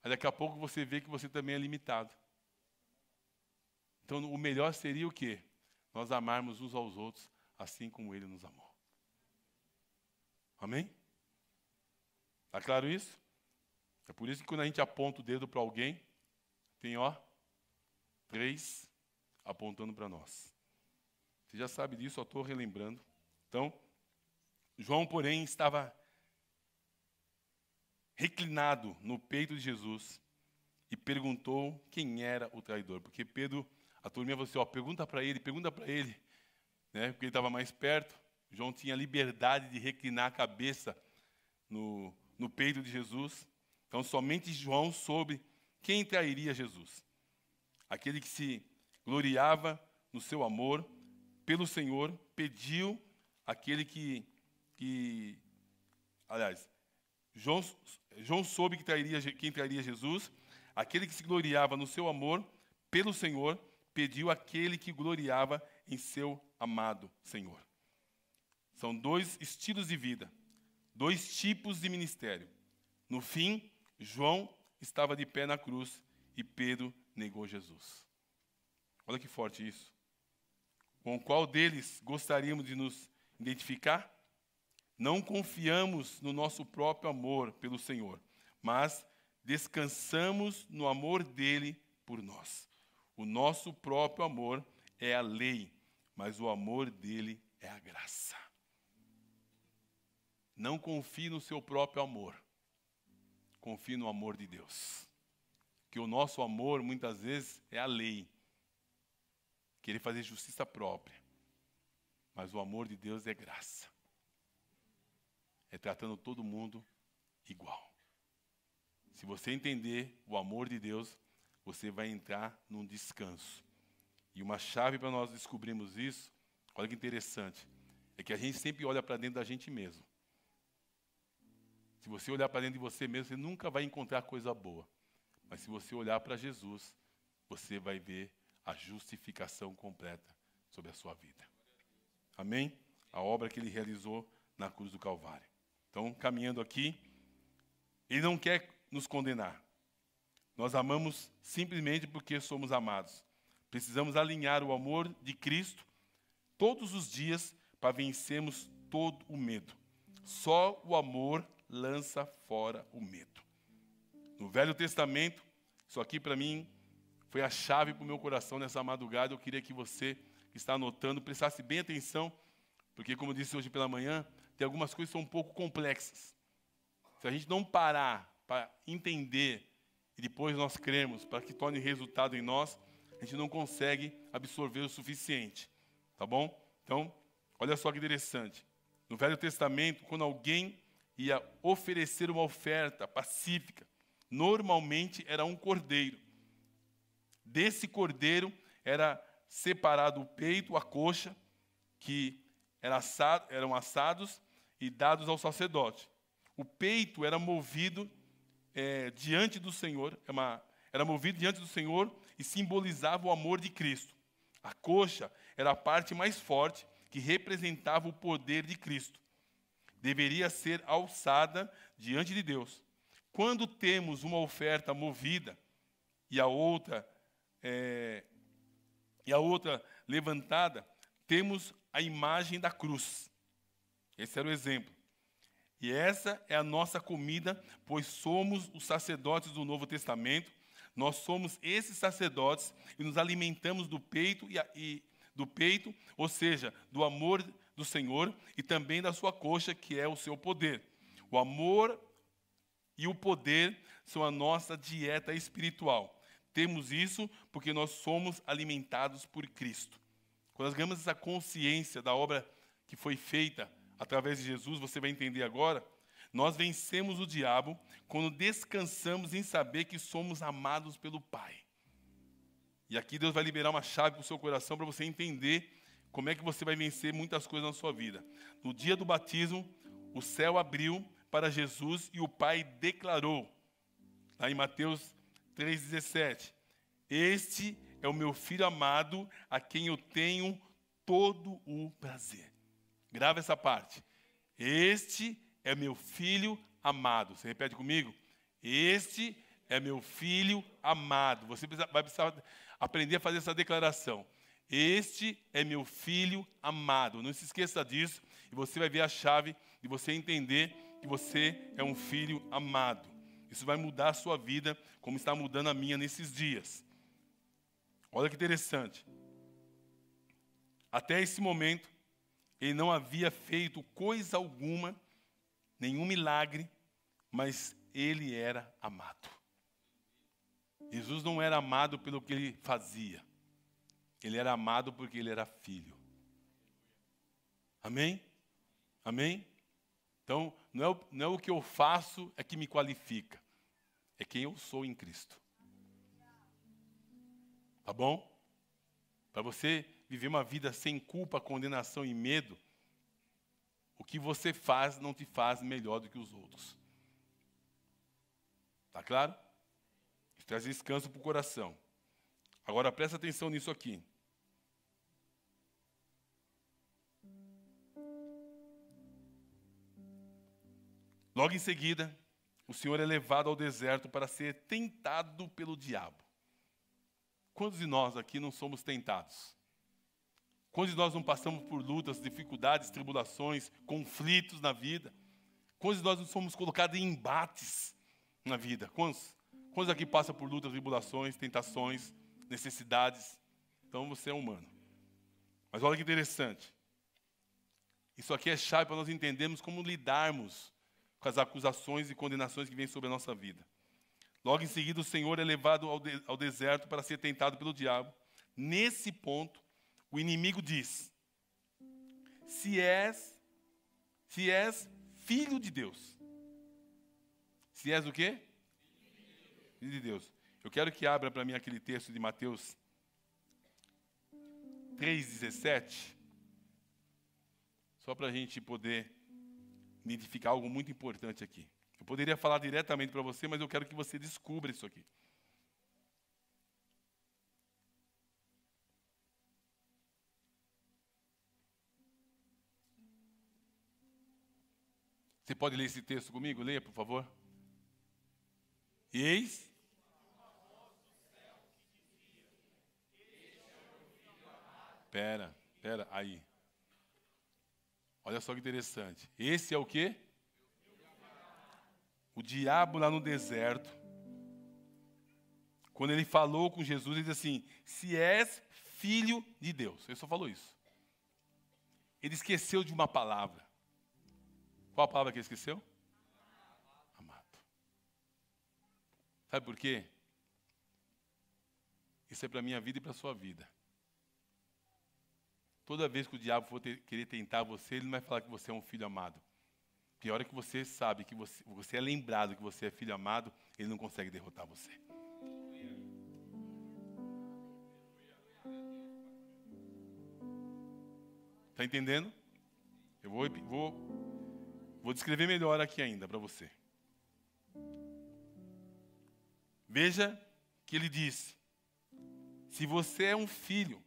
mas daqui a pouco você vê que você também é limitado. Então, o melhor seria o quê? Nós amarmos uns aos outros, assim como Ele nos amou. Amém? Está claro isso? É por isso que quando a gente aponta o dedo para alguém, tem, 3 apontando para nós. Você já sabe disso, só estou relembrando. Então, João, porém, estava reclinado no peito de Jesus e perguntou quem era o traidor. Porque Pedro, a turminha falou assim, pergunta para ele, né? Porque ele estava mais perto. João tinha liberdade de reclinar a cabeça no peito de Jesus. Então, somente João soube quem trairia Jesus. Aquele que se gloriava no seu amor pelo Senhor, pediu aquele aliás, João soube quem trairia Jesus. Aquele que se gloriava no seu amor pelo Senhor, pediu aquele que gloriava em seu amado Senhor. São 2 estilos de vida, 2 tipos de ministério. No fim, João estava de pé na cruz e Pedro negou Jesus. Olha que forte isso. Com qual deles gostaríamos de nos identificar? Não confiamos no nosso próprio amor pelo Senhor, mas descansamos no amor dele por nós. O nosso próprio amor é a lei, mas o amor dele é a graça. Não confie no seu próprio amor. Confie no amor de Deus. Que o nosso amor, muitas vezes, é a lei. Querer fazer justiça própria. Mas o amor de Deus é graça. É tratando todo mundo igual. Se você entender o amor de Deus, você vai entrar num descanso. E uma chave para nós descobrirmos isso, olha que interessante, é que a gente sempre olha para dentro da gente mesmo. Se você olhar para dentro de você mesmo, você nunca vai encontrar coisa boa. Mas se você olhar para Jesus, você vai ver a justificação completa sobre a sua vida. Amém? A obra que ele realizou na cruz do Calvário. Então, caminhando aqui, ele não quer nos condenar. Nós amamos simplesmente porque somos amados. Precisamos alinhar o amor de Cristo todos os dias para vencermos todo o medo. Só o amor lança fora o medo. No Velho Testamento, isso aqui para mim foi a chave para o meu coração nessa madrugada. Eu queria que você que está anotando prestasse bem atenção, porque como eu disse hoje pela manhã, tem algumas coisas que são um pouco complexas. Se a gente não parar para entender e depois nós cremos para que torne resultado em nós, a gente não consegue absorver o suficiente. Tá bom? Então, olha só que interessante. No Velho Testamento, quando alguém ia oferecer uma oferta pacífica, normalmente era um cordeiro. Desse cordeiro era separado o peito, a coxa, que eram assados e dados ao sacerdote. O peito era movido diante do Senhor, era movido diante do Senhor e simbolizava o amor de Cristo. A coxa era a parte mais forte, que representava o poder de Cristo. Deveria ser alçada diante de Deus. Quando temos uma oferta movida e a outra levantada, temos a imagem da cruz. Esse era o exemplo. E essa é a nossa comida, pois somos os sacerdotes do Novo Testamento. Nós somos esses sacerdotes e nos alimentamos do peito, ou seja, do amor do Senhor e também da sua coxa, que é o seu poder. O amor e o poder são a nossa dieta espiritual. Temos isso porque nós somos alimentados por Cristo. Quando nós ganhamos essa consciência da obra que foi feita através de Jesus, você vai entender agora, nós vencemos o diabo quando descansamos em saber que somos amados pelo Pai. E aqui Deus vai liberar uma chave para o seu coração para você entender como é que você vai vencer muitas coisas na sua vida. No dia do batismo, o céu abriu para Jesus e o Pai declarou, lá em Mateus 3,17, este é o meu filho amado, a quem eu tenho todo o prazer. Grava essa parte. Este é meu filho amado. Você repete comigo? Este é meu filho amado. Você vai precisar aprender a fazer essa declaração. Este é meu filho amado. Não se esqueça disso e você vai ver a chave de você entender que você é um filho amado. Isso vai mudar a sua vida, como está mudando a minha nesses dias. Olha que interessante. Até esse momento, ele não havia feito coisa alguma, nenhum milagre, mas ele era amado. Jesus não era amado pelo que ele fazia. Ele era amado porque ele era filho. Amém? Amém? Então, não é o que eu faço é que me qualifica. É quem eu sou em Cristo. Tá bom? Para você viver uma vida sem culpa, condenação e medo, o que você faz não te faz melhor do que os outros. Tá claro? Isso traz descanso para o coração. Agora presta atenção nisso aqui. Logo em seguida, o Senhor é levado ao deserto para ser tentado pelo diabo. Quantos de nós aqui não somos tentados? Quantos de nós não passamos por lutas, dificuldades, tribulações, conflitos na vida? Quantos de nós não somos colocados em embates na vida? Quantos aqui passam por lutas, tribulações, tentações, necessidades? Então você é humano. Mas olha que interessante. Isso aqui é chave para nós entendermos como lidarmos com as acusações e condenações que vêm sobre a nossa vida. Logo em seguida, o Senhor é levado ao deserto para ser tentado pelo diabo. Nesse ponto, o inimigo diz, se és filho de Deus. Se és o quê? Filho de Deus. Eu quero que abra para mim aquele texto de Mateus 3,17, só para a gente poder identificar algo muito importante aqui. Eu poderia falar diretamente para você, mas eu quero que você descubra isso aqui. Você pode ler esse texto comigo? Leia, por favor. Eis. Pera, aí. Olha só que interessante. Esse é o quê? O diabo lá no deserto, quando ele falou com Jesus, ele disse assim, se és filho de Deus. Ele só falou isso. Ele esqueceu de uma palavra. Qual a palavra que ele esqueceu? Amado. Sabe por quê? Isso é para a minha vida e para a sua vida. Toda vez que o diabo for querer tentar você, ele não vai falar que você é um filho amado. Porque a hora que você sabe, que você é lembrado que você é filho amado, ele não consegue derrotar você. Está entendendo? Eu vou descrever melhor aqui ainda para você. Veja que ele disse: se você é um filho,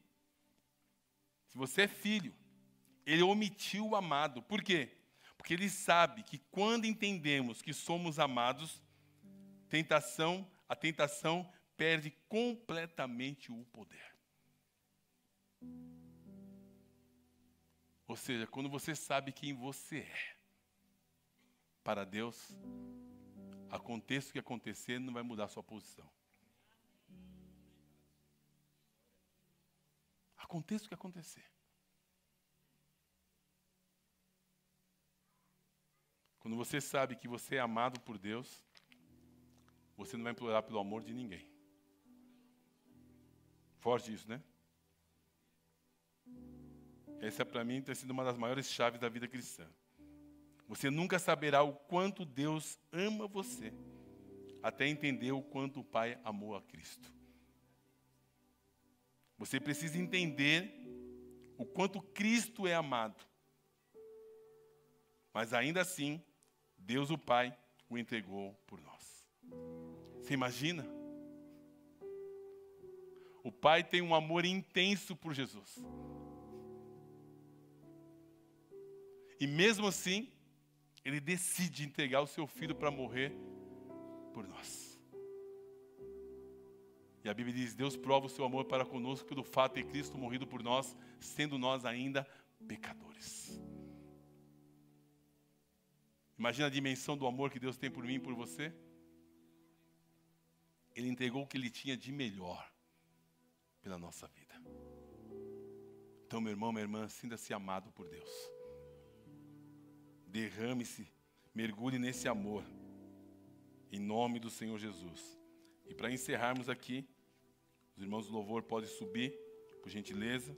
se você é filho, ele omitiu o amado. Por quê? Porque ele sabe que quando entendemos que somos amados, a tentação perde completamente o poder. Ou seja, quando você sabe quem você é, para Deus, aconteça o que acontecer, não vai mudar a sua posição. Aconteça o que acontecer. Quando você sabe que você é amado por Deus, você não vai implorar pelo amor de ninguém. Forte isso, né? Essa, para mim, tem sido uma das maiores chaves da vida cristã. Você nunca saberá o quanto Deus ama você, até entender o quanto o Pai amou a Cristo. Você precisa entender o quanto Cristo é amado. Mas ainda assim, Deus o Pai o entregou por nós. Você imagina? O Pai tem um amor intenso por Jesus. E mesmo assim, Ele decide entregar o seu Filho para morrer por nós. E a Bíblia diz: Deus prova o seu amor para conosco pelo fato de Cristo morrido por nós, sendo nós ainda pecadores. Imagina a dimensão do amor que Deus tem por mim e por você. Ele entregou o que Ele tinha de melhor pela nossa vida. Então, meu irmão, minha irmã, sinta-se amado por Deus. Derrame-se, mergulhe nesse amor, em nome do Senhor Jesus. E para encerrarmos aqui, os irmãos do louvor podem subir, por gentileza.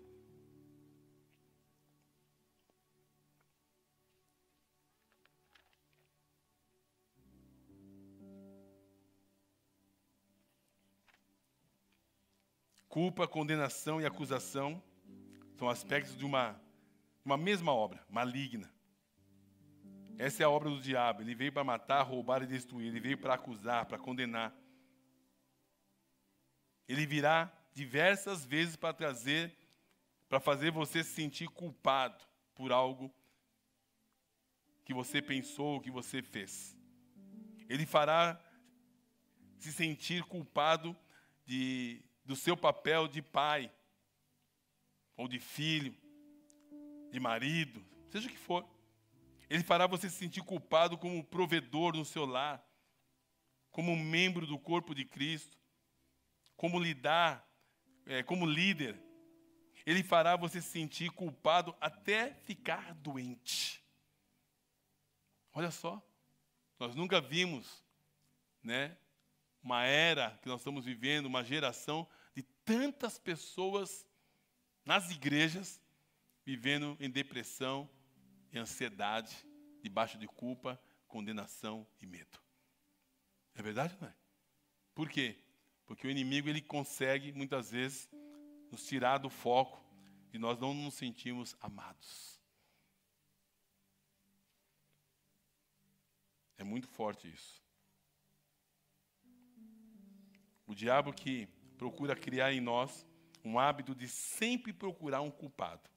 Culpa, condenação e acusação são aspectos de uma mesma obra, maligna. Essa é a obra do diabo. Ele veio para matar, roubar e destruir. Ele veio para acusar, para condenar. Ele virá diversas vezes para fazer você se sentir culpado por algo que você pensou, que você fez. Ele fará se sentir culpado do seu papel de pai, ou de filho, de marido, seja o que for. Ele fará você se sentir culpado como provedor no seu lar, como membro do corpo de Cristo, como líder. Ele fará você se sentir culpado até ficar doente. Olha só, nós nunca vimos, né, uma era que nós estamos vivendo, uma geração de tantas pessoas nas igrejas vivendo em depressão, em ansiedade, debaixo de culpa, condenação e medo. É verdade ou não é? Por quê? Porque o inimigo, ele consegue, muitas vezes, nos tirar do foco e nós não nos sentimos amados. É muito forte isso. O diabo que procura criar em nós um hábito de sempre procurar um culpado.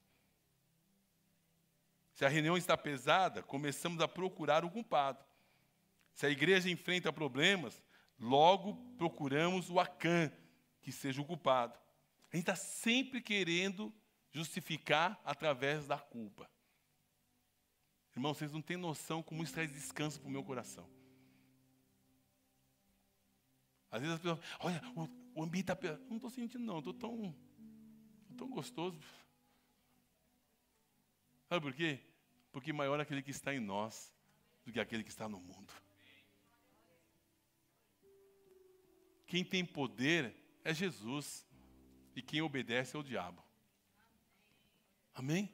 Se a reunião está pesada, começamos a procurar o culpado. Se a igreja enfrenta problemas, logo procuramos o Acã, que seja o culpado. A gente está sempre querendo justificar através da culpa. Irmão, vocês não têm noção como isso traz descanso para o meu coração. Às vezes as pessoas, olha, o ambiente está pesado. Não estou sentindo não, estou tão gostoso. Sabe por quê? Porque maior é aquele que está em nós do que aquele que está no mundo. Quem tem poder é Jesus. E quem obedece é o diabo. Amém?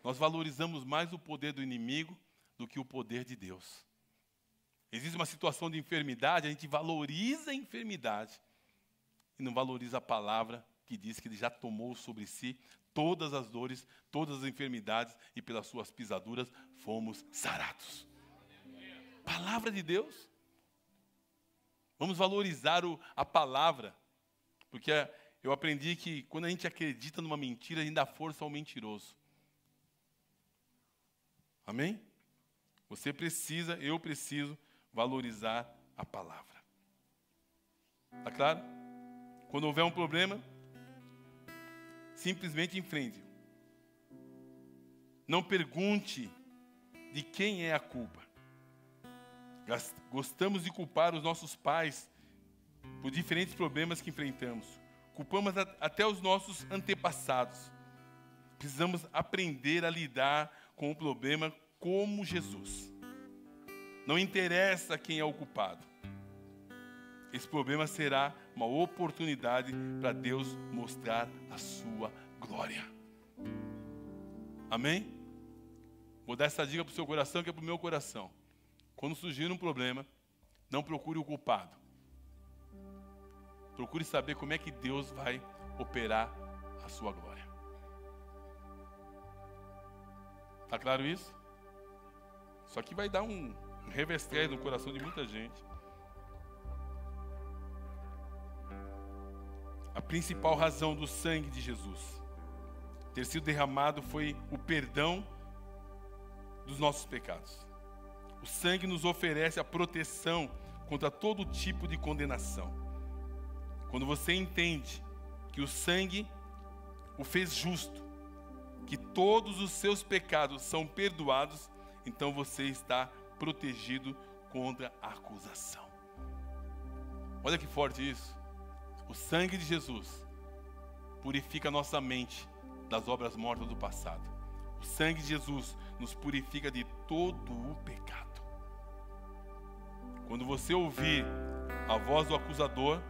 Nós valorizamos mais o poder do inimigo do que o poder de Deus. Existe uma situação de enfermidade, a gente valoriza a enfermidade e não valoriza a palavra que diz que Ele já tomou sobre si todas as dores, todas as enfermidades, e pelas suas pisaduras fomos sarados. Palavra de Deus. Vamos valorizar a palavra, porque eu aprendi que quando a gente acredita numa mentira, a gente dá força ao mentiroso. Amém? Você precisa, eu preciso valorizar a palavra. Tá claro? Quando houver um problema, simplesmente enfrente-o. Não pergunte de quem é a culpa. Gostamos de culpar os nossos pais por diferentes problemas que enfrentamos. Culpamos até os nossos antepassados. Precisamos aprender a lidar com o problema como Jesus. Não interessa quem é o culpado. Esse problema será uma oportunidade para Deus mostrar a sua glória. Amém? Vou dar essa dica para o seu coração, que é para o meu coração. Quando surgir um problema, não procure o culpado. Procure saber como é que Deus vai operar a sua glória. Está claro isso? Isso aqui vai dar um revestre no coração de muita gente. A principal razão do sangue de Jesus ter sido derramado foi o perdão dos nossos pecados. O sangue nos oferece a proteção contra todo tipo de condenação. Quando você entende que o sangue o fez justo, que todos os seus pecados são perdoados, então você está protegido contra a acusação. Olha que forte isso. O sangue de Jesus purifica nossa mente das obras mortas do passado. O sangue de Jesus nos purifica de todo o pecado. Quando você ouvir a voz do acusador,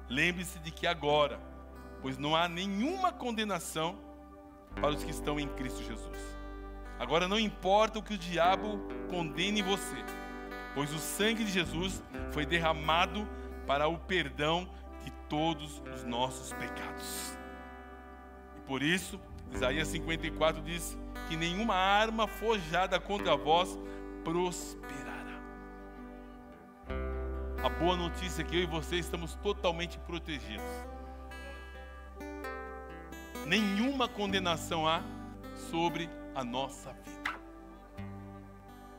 lembre-se de que agora, pois não há nenhuma condenação para os que estão em Cristo Jesus. Agora não importa o que o diabo condene você, pois o sangue de Jesus foi derramado para o perdão de todos os nossos pecados. E por isso, Isaías 54 diz que nenhuma arma forjada contra vós prosperará. A boa notícia é que eu e você estamos totalmente protegidos. Nenhuma condenação há sobre a nossa vida.